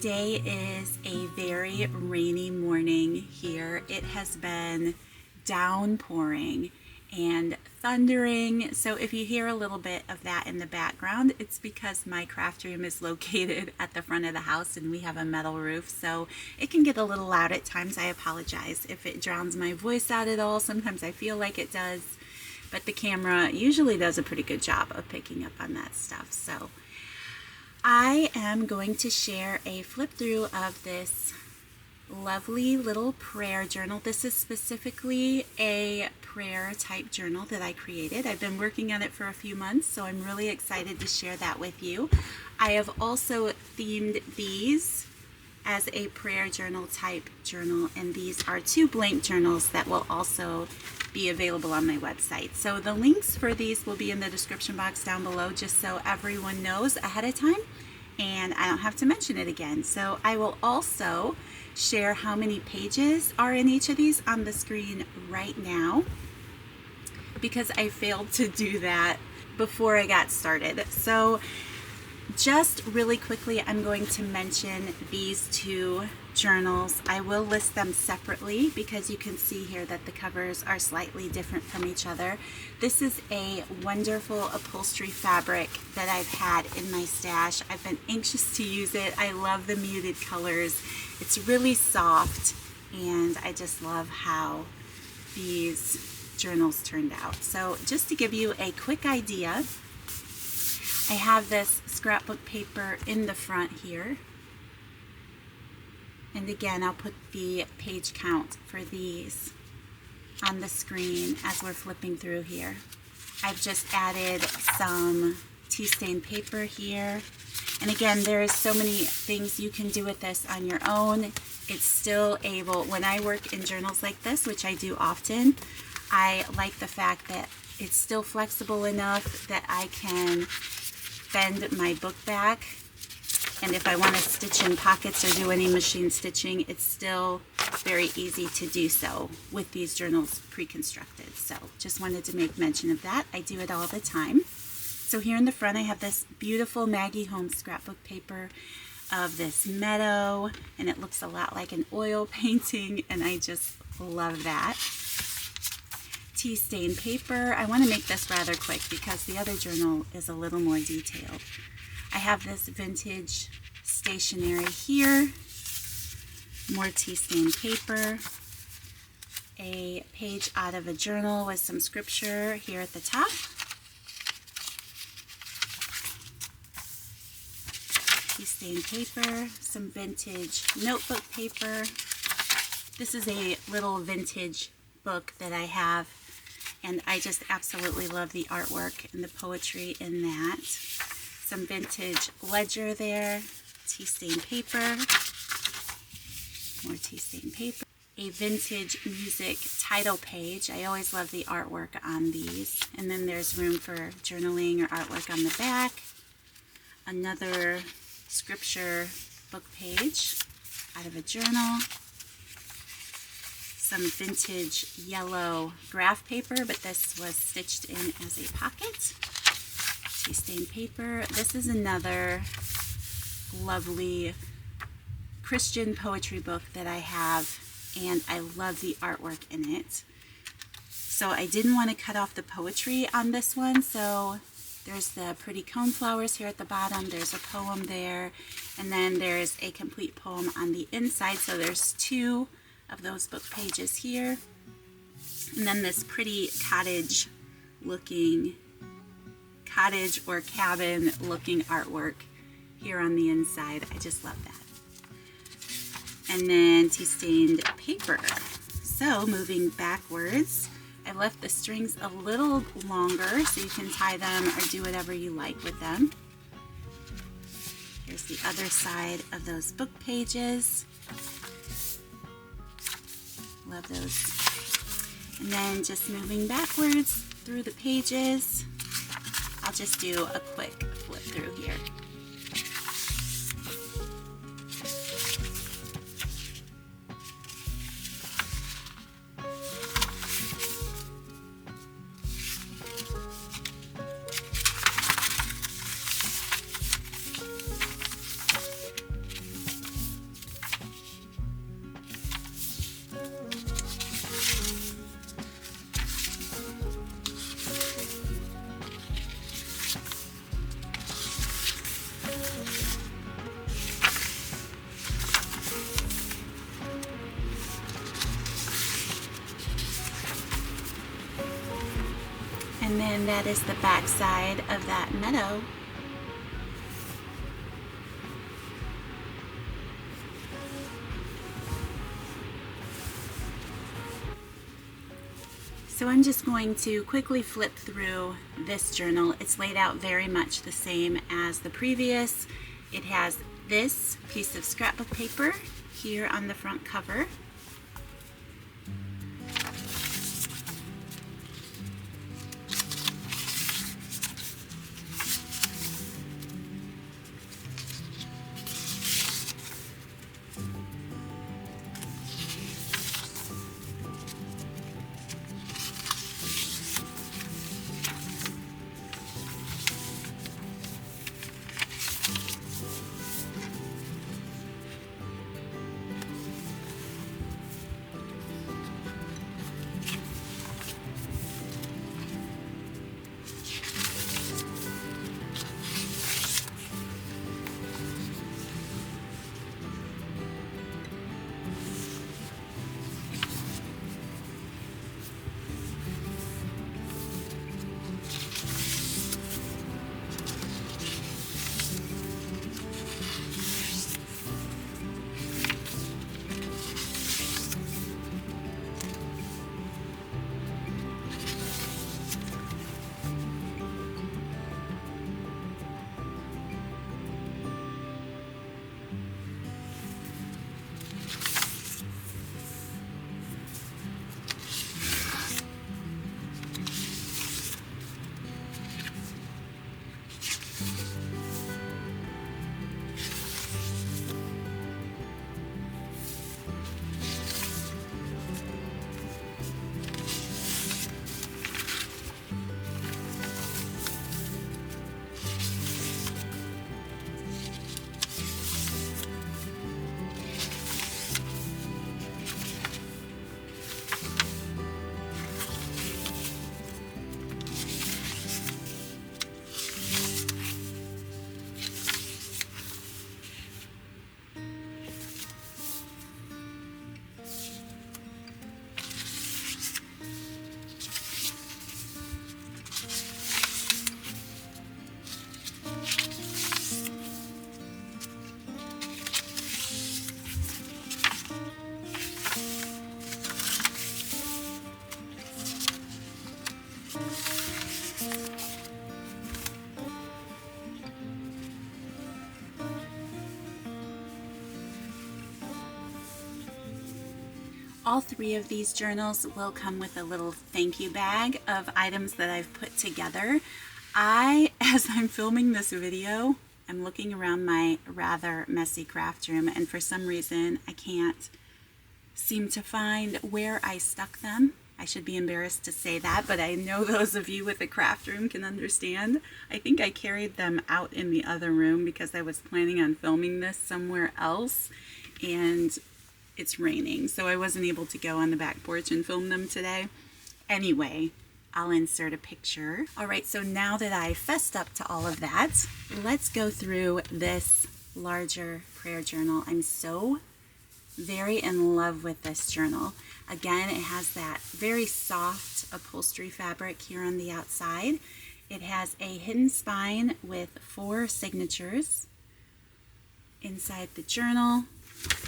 Today is a very rainy morning here. It has been downpouring and thundering. So if you hear a little bit of that in the background, it's because my craft room is located at the front of the house and we have a metal roof. So it can get a little loud at times. I apologize if it drowns my voice out at all. Sometimes I feel like it does, but the camera usually does a pretty good job of picking up on that stuff. So I am going to share a flip through of this lovely little prayer journal. This is specifically a prayer type journal that I created. I've been working on it for a few months, so I'm really excited to share that with you. I have also themed these as a prayer journal type journal, and these are 2 blank journals that will also be available on my website. So the links for these will be in the description box down below, just so everyone knows ahead of time and I don't have to mention it again. So I will also share how many pages are in each of these on the screen right now, because I failed to do that before I got started. So just really quickly, I'm going to mention these 2 journals. I will list them separately because you can see here that the covers are slightly different from each other. This is a wonderful upholstery fabric that I've had in my stash. I've been anxious to use it. I love the muted colors. It's really soft, and I just love how these journals turned out. So just to give you a quick idea, I have this scrapbook paper in the front here. And again, I'll put the page count for these on the screen as we're flipping through here. I've just added some tea stain paper here. And again, there is so many things you can do with this on your own. It's still able, when I work in journals like this, which I do often, I like the fact that it's still flexible enough that I can bend my book back, and if I want to stitch in pockets or do any machine stitching, it's still very easy to do so with these journals pre-constructed. So just wanted to make mention of that. I do it all the time. So here in the front I have this beautiful Maggie Holmes scrapbook paper of this meadow, and it looks a lot like an oil painting, and I just love that. Tea stain paper. I want to make this rather quick because the other journal is a little more detailed. I have this vintage stationery here, more tea stain paper, a page out of a journal with some scripture here at the top, tea stain paper, some vintage notebook paper. This is a little vintage book that I have, and I just absolutely love the artwork and the poetry in that. Some vintage ledger there, tea stain paper, more tea stain paper, a vintage music title page. I always love the artwork on these. And then there's room for journaling or artwork on the back. Another scripture book page out of a journal. Some vintage yellow graph paper, but this was stitched in as a pocket. Tea stain paper. This is another lovely Christian poetry book that I have, and I love the artwork in it. So I didn't want to cut off the poetry on this one, so there's the pretty coneflowers here at the bottom, there's a poem there, and then there's a complete poem on the inside. So there's 2 of those book pages here, and then this pretty cottage or cabin looking artwork here on the inside. I just love that. And then tea stained paper. So moving backwards, I left the strings a little longer so you can tie them or do whatever you like with them. Here's the other side of those book pages. Love those. And then just moving backwards through the pages, I'll just do a quick flip through here. And then that is the back side of that meadow. So I'm just going to quickly flip through this journal. It's laid out very much the same as the previous. It has this piece of scrapbook paper here on the front cover. All three of these journals will come with a little thank you bag of items that I've put together. As I'm filming this video, I'm looking around my rather messy craft room, and for some reason I can't seem to find where I stuck them. I should be embarrassed to say that, but I know those of you with a craft room can understand. I think I carried them out in the other room because I was planning on filming this somewhere else, and it's raining, so I wasn't able to go on the back porch and film them today. Anyway, I'll insert a picture. All right, so now that I fessed up to all of that, let's go through this larger prayer journal. I'm so very in love with this journal. Again, it has that very soft upholstery fabric here on the outside. It has a hidden spine with 4 signatures inside the journal.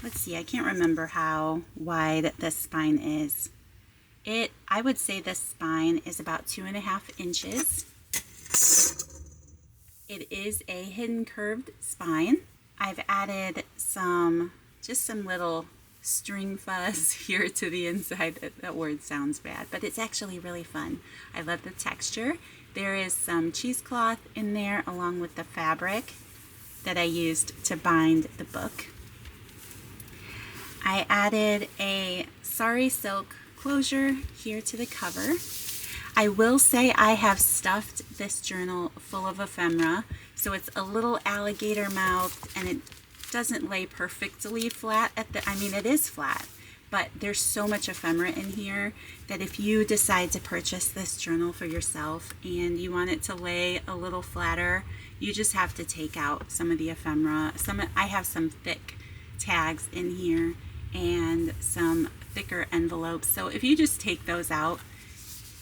Let's see, I can't remember how wide this spine is. I would say this spine is about 2.5 inches. It is a hidden curved spine. I've added just some little string fuzz here to the inside. That word sounds bad, but it's actually really fun. I love the texture. There is some cheesecloth in there along with the fabric that I used to bind the book. I added a sari silk closure here to the cover. I will say I have stuffed this journal full of ephemera, so it's a little alligator mouthed and it doesn't lay perfectly flat it is flat, but there's so much ephemera in here that if you decide to purchase this journal for yourself and you want it to lay a little flatter, you just have to take out some of the ephemera. I have some thick tags in here and some thicker envelopes, so if you just take those out,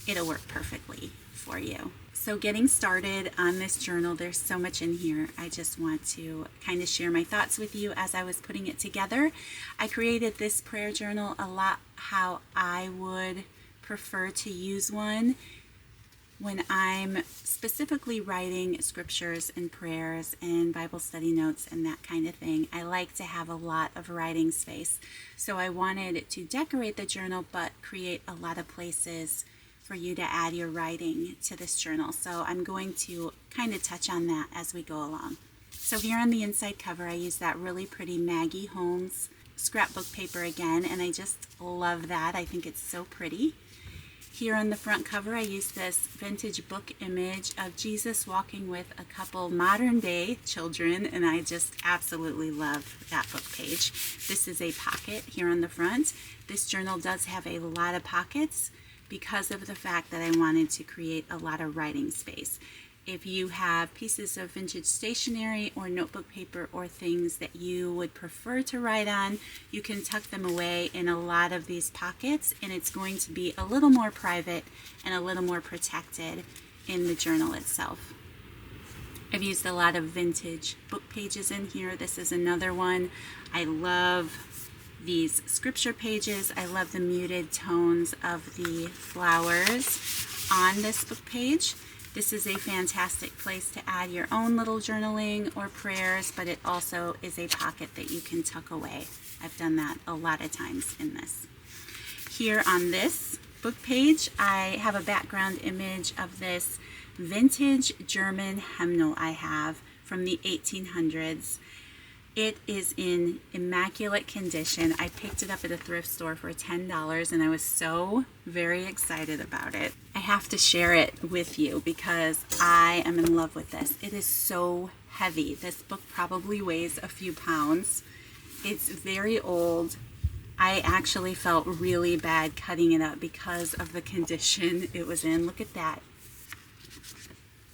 it'll work perfectly for you. So getting started on this journal, there's so much in here. I just want to kind of share my thoughts with you as I was putting it together. I created this prayer journal a lot how I would prefer to use one when I'm specifically writing scriptures and prayers and Bible study notes and that kind of thing. I like to have a lot of writing space. So I wanted to decorate the journal but create a lot of places for you to add your writing to this journal. So I'm going to kind of touch on that as we go along. So here on the inside cover, I use that really pretty Maggie Holmes scrapbook paper again, and I just love that. I think it's so pretty. Here on the front cover, I use this vintage book image of Jesus walking with a couple modern day children, and I just absolutely love that book page. This is a pocket here on the front. This journal does have a lot of pockets because of the fact that I wanted to create a lot of writing space. If you have pieces of vintage stationery or notebook paper or things that you would prefer to write on, you can tuck them away in a lot of these pockets, and it's going to be a little more private and a little more protected in the journal itself. I've used a lot of vintage book pages in here. This is another one. I love these scripture pages. I love the muted tones of the flowers on this book page. This is a fantastic place to add your own little journaling or prayers, but it also is a pocket that you can tuck away. I've done that a lot of times in this. Here on this book page, I have a background image of this vintage German hymnal I have from the 1800s. It is in immaculate condition. I picked it up at a thrift store for $10 and I was so very excited about it. I have to share it with you because I am in love with this. It is so heavy. This book probably weighs a few pounds. It's very old. I actually felt really bad cutting it up because of the condition it was in. Look at that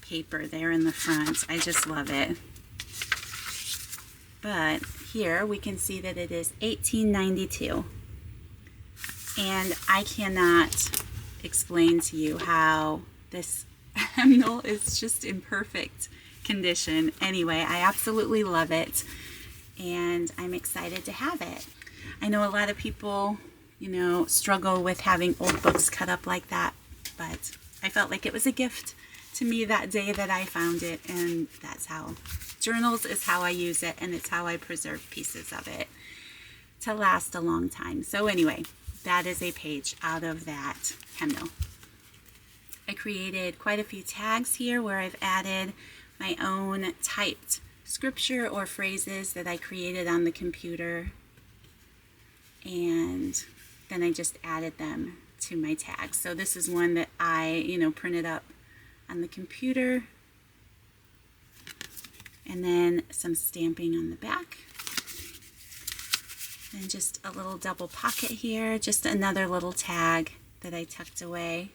paper there in the front. I just love it. But here we can see that it is 1892, and I cannot explain to you how this hymnal is just in perfect condition. Anyway, I absolutely love it, and I'm excited to have it. I know a lot of people, struggle with having old books cut up like that, but I felt like it was a gift to me that day that I found it, and that's how journals is how I use it, and it's how I preserve pieces of it to last a long time. So anyway, that is a page out of that hymnal. I created quite a few tags here where I've added my own typed scripture or phrases that I created on the computer, and then I just added them to my tags. So this is one that I, printed up on the computer, and then some stamping on the back, and just a little double pocket here, just another little tag that I tucked away,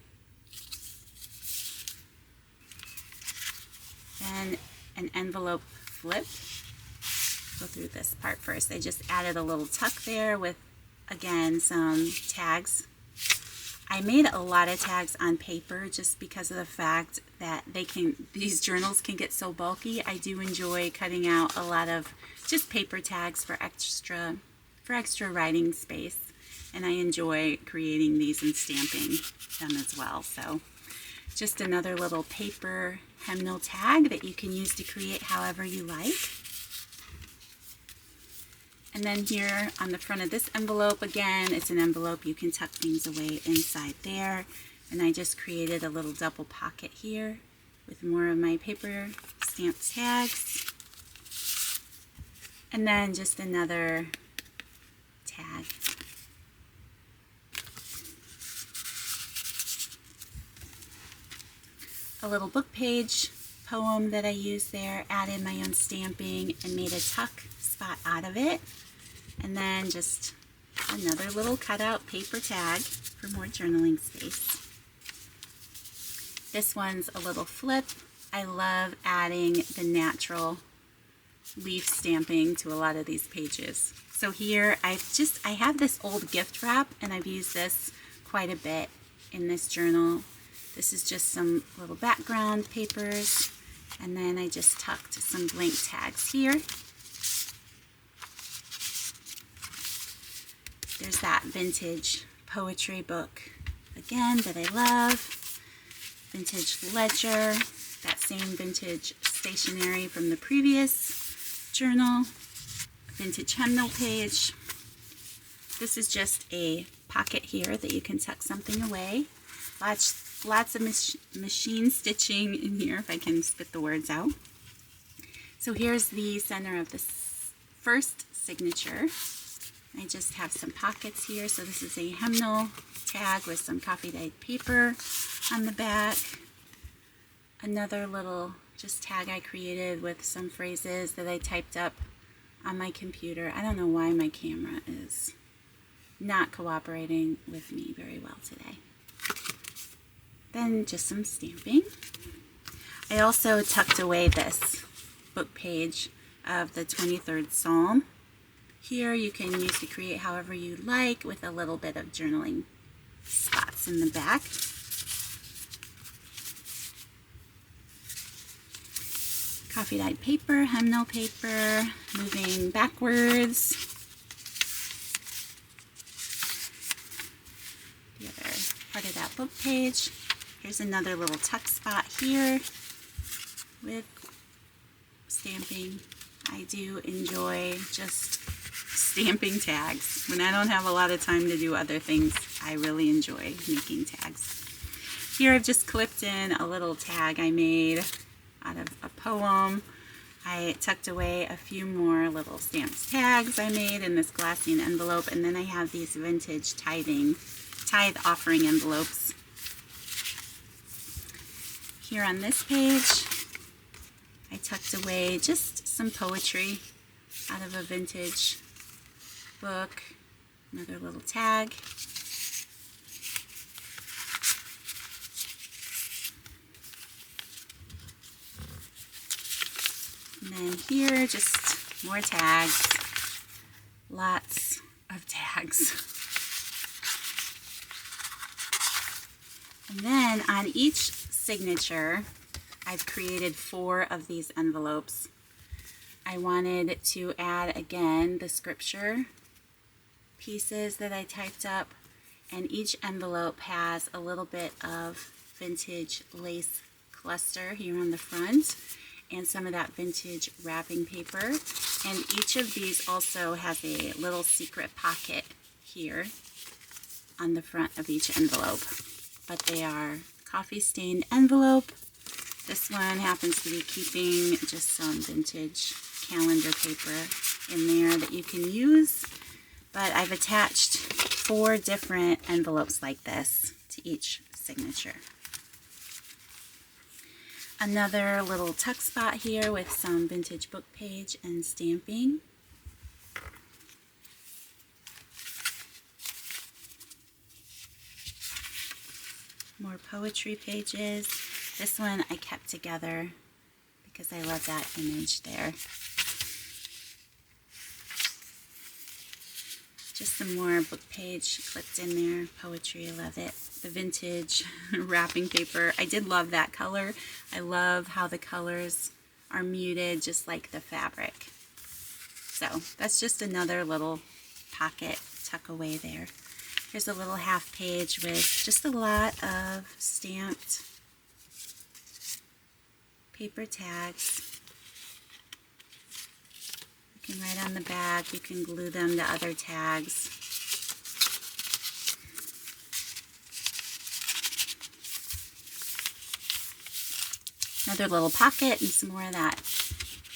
and an envelope flip. Go through this part first. I just added a little tuck there with, again, some tags. I made a lot of tags on paper just because of the fact that these journals can get so bulky. I do enjoy cutting out a lot of just paper tags for extra writing space, and I enjoy creating these and stamping them as well. So just another little paper hymnal tag that you can use to create however you like. And then here on the front of this envelope, again, it's an envelope. You can tuck things away inside there. And I just created a little double pocket here with more of my paper stamped tags. And then just another tag. A little book page poem that I used there, added my own stamping and made a tuck spot out of it. And then just another little cutout paper tag for more journaling space. This one's a little flip. I love adding the natural leaf stamping to a lot of these pages. So here I have this old gift wrap, and I've used this quite a bit in this journal. This is just some little background papers, and then I just tucked some blank tags here. There's that vintage poetry book again that I love. Vintage ledger, that same vintage stationery from the previous journal. Vintage hymnal page. This is just a pocket here that you can tuck something away. Lots of machine stitching in here, if I can spit the words out. So here's the center of this first signature. I just have some pockets here. So this is a hymnal tag with some coffee dyed paper on the back. Another little just tag I created with some phrases that I typed up on my computer. I don't know why my camera is not cooperating with me very well today. Then just some stamping. I also tucked away this book page of the 23rd Psalm. Here you can use to create however you like with a little bit of journaling spots in the back. Coffee dyed paper, hymnal paper, moving backwards. The other part of that book page. Here's another little tuck spot here with stamping. I do enjoy just stamping tags. When I don't have a lot of time to do other things, I really enjoy making tags. Here I've just clipped in a little tag I made out of a poem. I tucked away a few more little stamped tags I made in this glassine envelope, and then I have these vintage tithe offering envelopes. Here on this page, I tucked away just some poetry out of a vintage book. Another little tag. And then here, just more tags. Lots of tags. And then on each signature, I've created 4 of these envelopes. I wanted to add again the scripture pieces that I typed up, and each envelope has a little bit of vintage lace cluster here on the front and some of that vintage wrapping paper, and each of these also has a little secret pocket here on the front of each envelope, but they are coffee stained envelope. This one happens to be keeping just some vintage calendar paper in there that you can use, but I've attached 4 different envelopes like this to each signature. Another little tuck spot here with some vintage book page and stamping. More poetry pages. This one I kept together because I love that image there. Just some more book page clipped in there. Poetry, I love it. The vintage wrapping paper. I did love that color. I love how the colors are muted just like the fabric. So that's just another little pocket tuck away there. Here's a little half page with just a lot of stamped paper tags. You can write on the back, you can glue them to other tags. Another little pocket and some more of that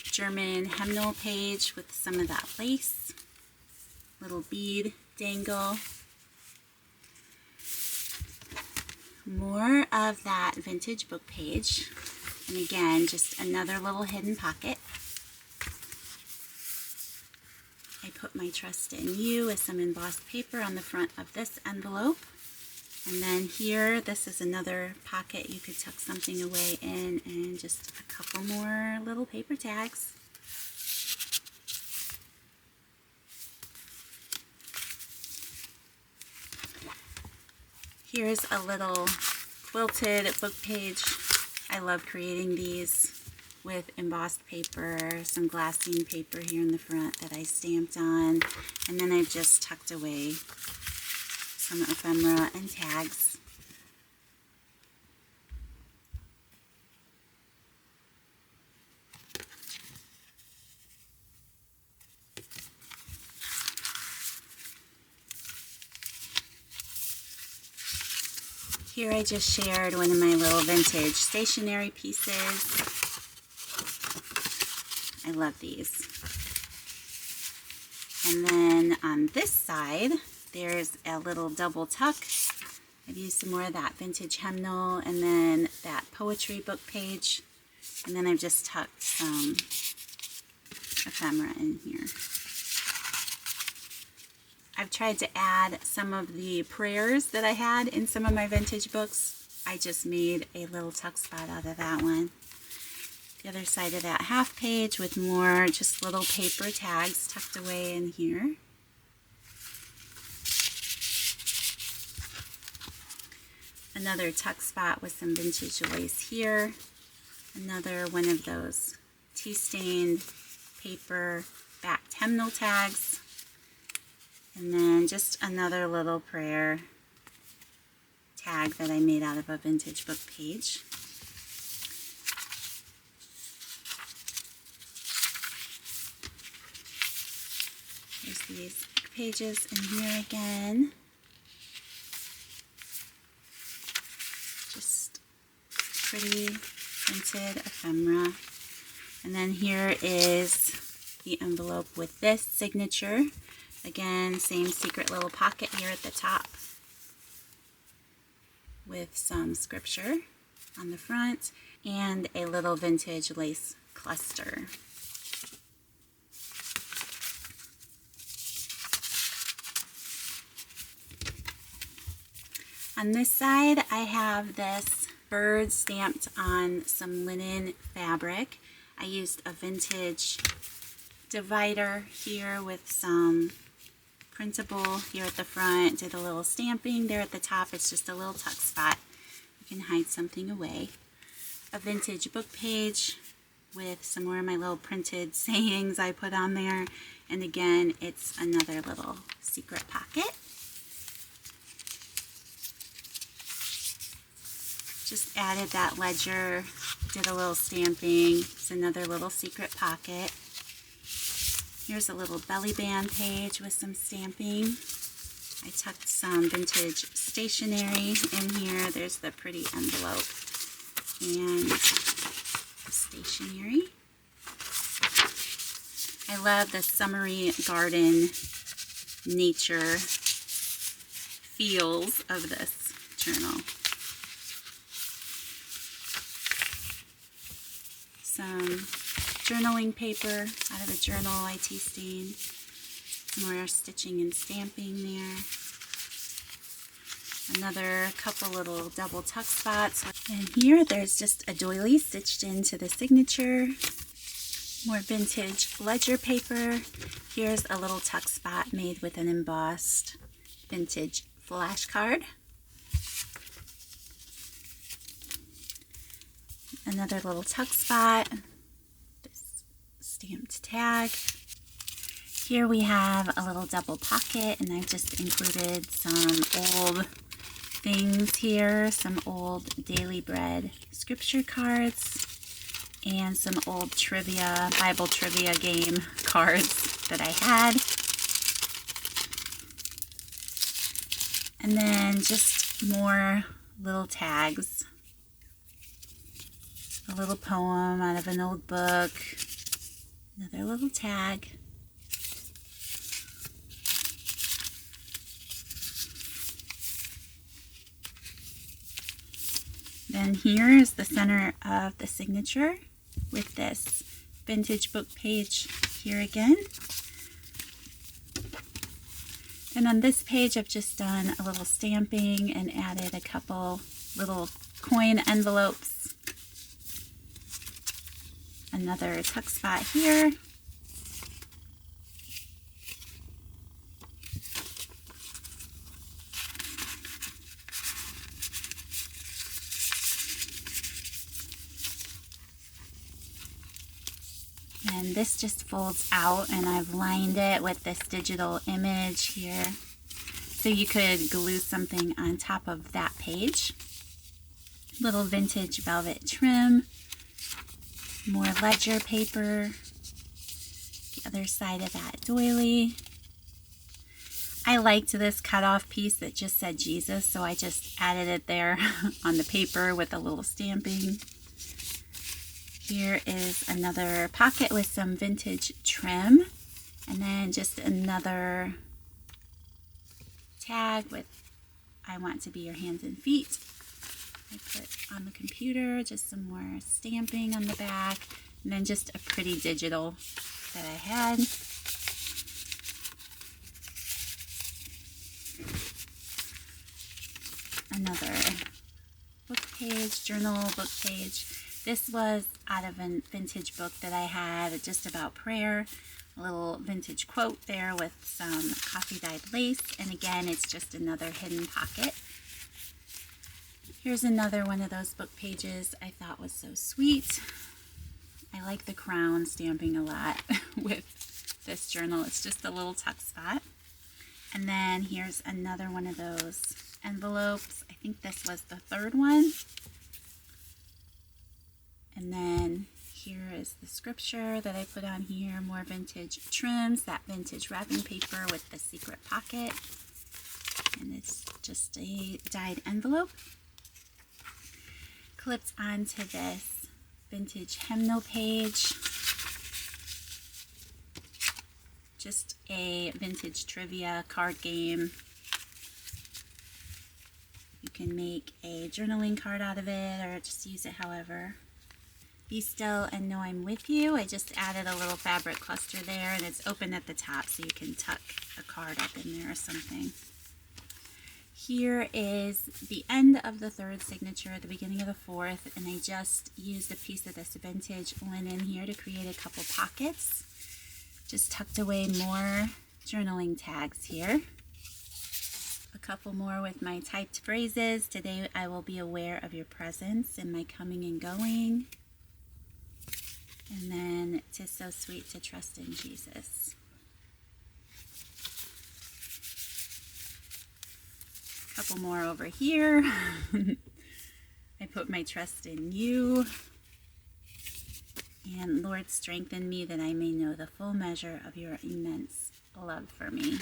German hymnal page with some of that lace. Little bead dangle. More of that vintage book page. And again, just another little hidden pocket. I put my trust in you with some embossed paper on the front of this envelope. And then here, this is another pocket you could tuck something away in, and just a couple more little paper tags. Here's a little quilted book page. I love creating these with embossed paper, some glassine paper here in the front that I stamped on, and then I've just tucked away some ephemera and tags. Here I just shared one of my little vintage stationery pieces. I love these. And then on this side, there's a little double tuck. I've used some more of that vintage hymnal and then that poetry book page. And then I've just tucked some ephemera in here. I've tried to add some of the prayers that I had in some of my vintage books. I just made a little tuck spot out of that one. The other side of that half page with more just little paper tags tucked away in here. Another tuck spot with some vintage lace here. Another one of those tea-stained paper backed hymnal tags. And then just another little prayer tag that I made out of a vintage book page. There's these book pages in here again. Just pretty printed ephemera. And then here is the envelope with this signature. Again, same secret little pocket here at the top with some scripture on the front and a little vintage lace cluster. On this side, I have this bird stamped on some linen fabric. I used a vintage divider here with some printable here at the front, did a little stamping there at the top. It's just a little tuck spot. You can hide something away. A vintage book page with some more of my little printed sayings I put on there. And again, it's another little secret pocket. Just added that ledger, did a little stamping. It's another little secret pocket. Here's a little belly band page with some stamping. I tucked some vintage stationery in here. There's the pretty envelope and the stationery. I love the summery garden nature feels of this journal. Some journaling paper out of a journal I tea-stained. Some more stitching and stamping there. Another couple little double tuck spots. And here there's just a doily stitched into the signature. More vintage ledger paper. Here's a little tuck spot made with an embossed vintage flashcard. Another little tuck spot. Stamped tag. Here we have a little double pocket, and I've just included some old things here, some old Daily Bread scripture cards, and some old trivia, Bible trivia game cards that I had. And then just more little tags. A little poem out of an old book. Another little tag. Then here is the center of the signature with this vintage book page here again. And on this page I've just done a little stamping and added a couple little coin envelopes. Another tuck spot here. And this just folds out, and I've lined it with this digital image here. So you could glue something on top of that page. Little vintage velvet trim. More ledger paper. The other side of that doily. I liked this cutoff piece that just said Jesus, so I just added it there on the paper with a little stamping. Here is another pocket with some vintage trim, and then just another tag with I want to be your hands and feet. I put on the computer just some more stamping on the back, and then just a pretty digital that I had. Another book page, journal book page. This was out of a vintage book that I had just about prayer. A little vintage quote there with some coffee dyed lace. And again, it's just another hidden pocket. Here's another one of those book pages I thought was so sweet. I like the crown stamping a lot with this journal. It's just a little tuck spot. And then here's another one of those envelopes. I think this was the third one. And then here is the scripture that I put on here. More vintage trims, that vintage wrapping paper with the secret pocket. And it's just a dyed envelope. Clipped onto this vintage hymnal page. Just a vintage trivia card game. You can make a journaling card out of it or just use it however. Be still and know I'm with you. I just added a little fabric cluster there, and it's open at the top so you can tuck a card up in there or something. Here is the end of the third signature at the beginning of the fourth, and I just used a piece of this vintage linen here to create a couple pockets. Just tucked away more journaling tags here. A couple more with my typed phrases. Today I will be aware of your presence in my coming and going. And then, 'tis so sweet to trust in Jesus. A couple more over here. I put my trust in you. And Lord, strengthen me that I may know the full measure of your immense love for me.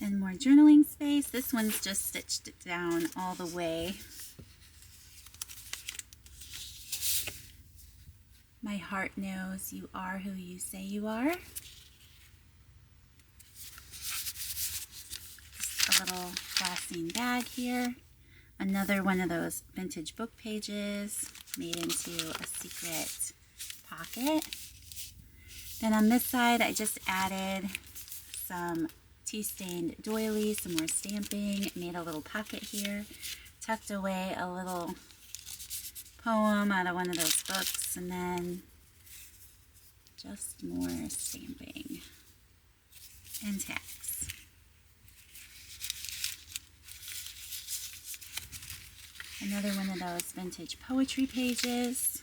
And more journaling space. This one's just stitched it down all the way. My heart knows you are who you say you are. Just a little glassine bag here. Another one of those vintage book pages made into a secret pocket. Then on this side, I just added some tea-stained doilies, some more stamping, made a little pocket here, tucked away a little poem out of one of those books, and then just more stamping and tags. Another one of those vintage poetry pages.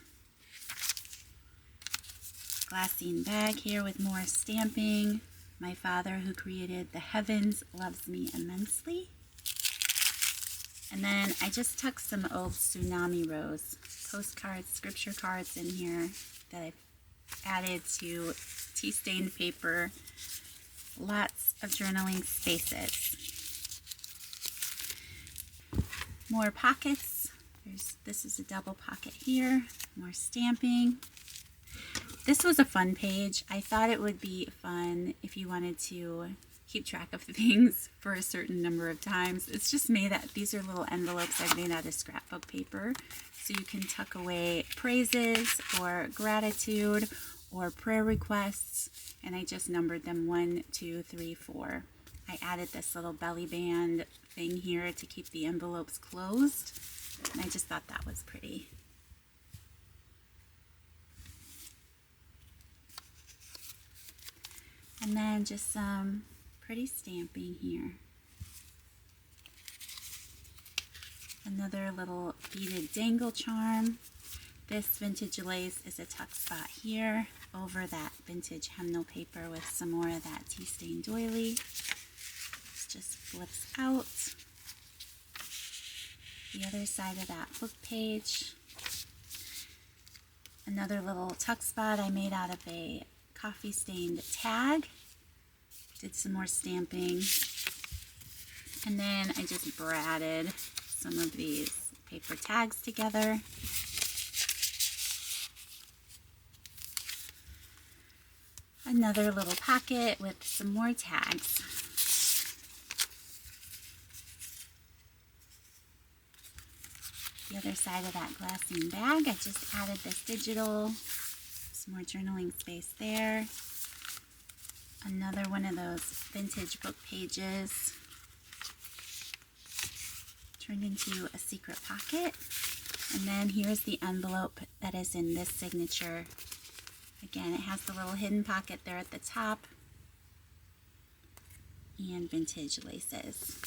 Glassine bag here with more stamping. My Father who created the heavens loves me immensely. And then I just tucked some old Tsunami Rose postcards, scripture cards in here that I've added to tea-stained paper. Lots of journaling spaces. More pockets. This is a double pocket here. More stamping. This was a fun page. I thought it would be fun if you wanted to keep track of things for a certain number of times. It's just made that these are little envelopes I've made out of scrapbook paper. So you can tuck away praises or gratitude or prayer requests. And I just numbered them 1, 2, 3, 4. I added this little belly band thing here to keep the envelopes closed. And I just thought that was pretty. And then just some pretty stamping here. Another little beaded dangle charm. This vintage lace is a tuck spot here over that vintage hemnal paper with some more of that tea stain doily. This just flips out. The other side of that book page. Another little tuck spot I made out of a coffee stained tag. Did some more stamping. And then I just braided some of these paper tags together. Another little pocket with some more tags. The other side of that glassine bag, I just added this digital, some more journaling space there. Another one of those vintage book pages turned into a secret pocket. And then here's the envelope that is in this signature. Again, it has the little hidden pocket there at the top and vintage laces.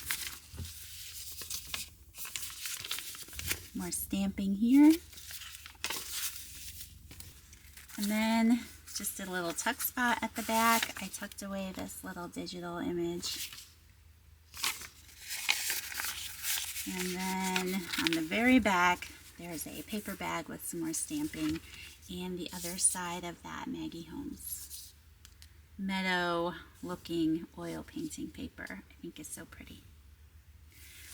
More stamping here. And then just a little tuck spot at the back. I tucked away this little digital image. And then on the very back, there's a paper bag with some more stamping, and the other side of that Maggie Holmes meadow looking oil painting paper. I think is so pretty.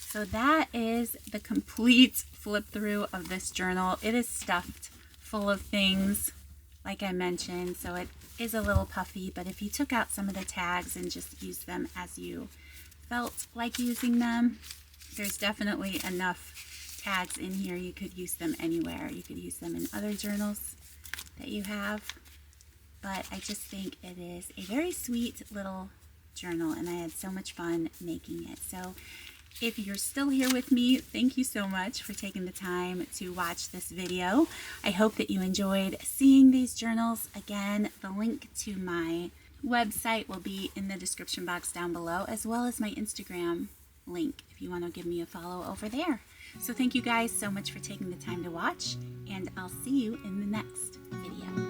So that is the complete flip through of this journal. It is stuffed full of things, like I mentioned, so it is a little puffy, but if you took out some of the tags and just used them as you felt like using them, there's definitely enough tags in here. You could use them anywhere. You could use them in other journals that you have, but I just think it is a very sweet little journal, and I had so much fun making it. So if you're still here with me, thank you so much for taking the time to watch this video. I hope that you enjoyed seeing these journals. Again, the link to my website will be in the description box down below, as well as my Instagram link if you want to give me a follow over there. So thank you guys so much for taking the time to watch, and I'll see you in the next video.